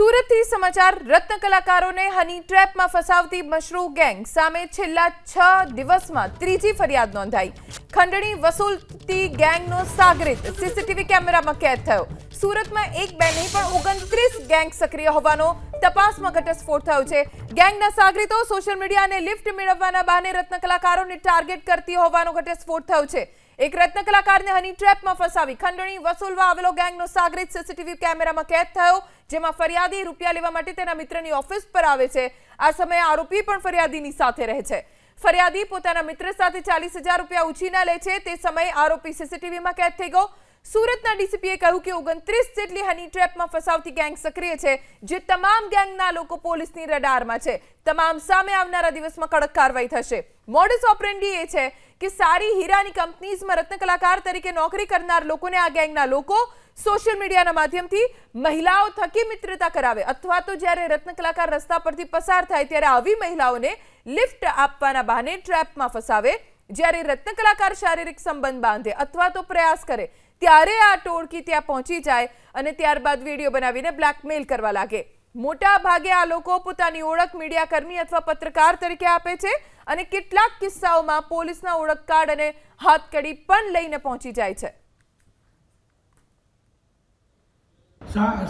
સુરતથી સમાચાર રત્ન કલાકારોને હની ટ્રેપમાં ફસાવતી મશરૂ ગેંગ સામે છેલ્લા 6 દિવસમાં ત્રીજી ફરિયાદ નોંધાઈ। ખંડણી વસૂલતી ગેંગનો સાગરીત સીસીટીવી કેમેરામાં કેદ થયો। સુરતમાં એક બે નહીં પણ 29 ગેંગ સક્રિય હોવાનો તપાસમાં ઘટસ્ફોટ થયો છે। ગેંગના સાગરીતો સોશિયલ મીડિયા અને લિફ્ટ મેળવવાના બહાને રત્ન કલાકારોને ટાર્ગેટ કરતી હોવાનો ઘટસ્ફોટ થયો છે। एक रत्न कलाकार ने हनी ट्रेप में फसावी खंडणी वसूलवा आवेलो गैंगनो सागरीत सीसीटीवी कैमरामां कैद थयो, जेमां फरियादी रूपिया लेवा माटे तेना मित्रनी ऑफिस पर आवे छे। आ समये आरोपी पण फरियादीनी साथे रहे छे। फरियादी पोताना मित्र साथे 40,000 रूपिया उछीना ले छे ते समये आरोपी सीसीटीवीमां कैद थई गयो। सूरतना डीसीपीए कह્યું કે 29 જેટલી હની ટ્રેપમાં ફસાવતી ગેંગ સક્રિય છે, જે તમામ ગેંગના લોકો પોલીસની રડારમાં છે। તમામ સામે આવનારા દિવસમાં કડક કાર્યવાહી થશે। મોડસ ઓપરેન્ડી એ છે કે સારી હીરાની કંપનીઝમાં રત્ન કલાકાર તરીકે નોકરી કરનાર લોકોને આ ગેંગના લોકો સોશિયલ મીડિયાના માધ્યમથી મહિલાઓ થકી મિત્રતા કરાવે, અથવા તો જ્યારે રત્ન કલાકાર રસ્તા પરથી પસાર થાય ત્યારે આવી મહિલાઓને લિફ્ટ આપવાના બહાને ટ્રેપમાં ફસાવે। જ્યારે રત્ન કલાકાર શારીરિક સંબંધ બાંધે અથવા તો પ્રયાસ કરે ત્યારે આ ટોળકી ત્યાં પહોંચી જાય અને ત્યારબાદ વિડીયો બનાવીને બ્લેકમેલ કરવા લાગે। મોટા ભાગે આ લોકો પોતાની ઓળખ મીડિયાકર્મી અથવા પત્રકાર તરીકે આપે છે અને કેટલાક કિસ્સાઓમાં પોલીસના ઓળખ કાર્ડ અને હાથકડી પણ લઈને પહોંચી જાય છે।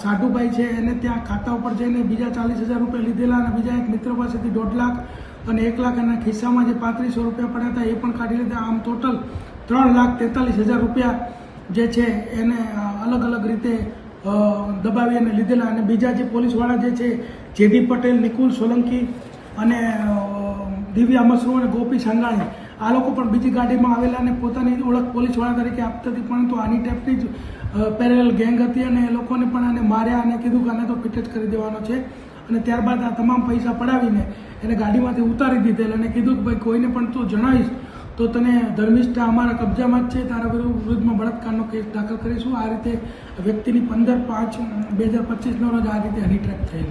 સાધુભાઈ છે એને ત્યાં ખાતા ઉપર જઈને બીજા 40,000 રૂપિયા લીધેલા અને બીજા એક મિત્ર પાસેથી 1.5 લાખ અને 1 લાખ એના ખિસ્સામાં જે 3500 રૂપિયા પડ્યા હતા એ પણ કાઢી લીધા। આમ ટોટલ 3,43,000 રૂપિયા જે છે એને અલગ અલગ રીતે દબાવી અને લીધેલા। અને બીજા જે પોલીસવાળા જે છે જેડી પટેલ, નિકુલ સોલંકી અને દિવ્યા મશરૂ અને ગોપી સાંગાણી આ લોકો પણ બીજી ગાડીમાં આવેલા અને પોતાની ઓળખ પોલીસવાળા તરીકે આપતા હતી, પરંતુ આની ટાઈપની જ પેરેલલ ગેંગ હતી અને એ લોકોને પણ આને માર્યા અને કીધું કે આને તો પીટ જ કરી દેવાનો છે। અને ત્યારબાદ આ તમામ પૈસા પડાવીને એને ગાડીમાંથી ઉતારી દીધેલ અને કીધું કે ભાઈ કોઈને પણ તું જણાવીશ તો તને ધર્મિષ્ઠા અમારા કબજામાં જ છે, તારા વિરુદ્ધમાં બળાત્કારનો કેસ દાખલ કરીશું। આ રીતે વ્યક્તિની 15/5/2025 રોજ આ રીતે હની ટ્રેપ થયેલી।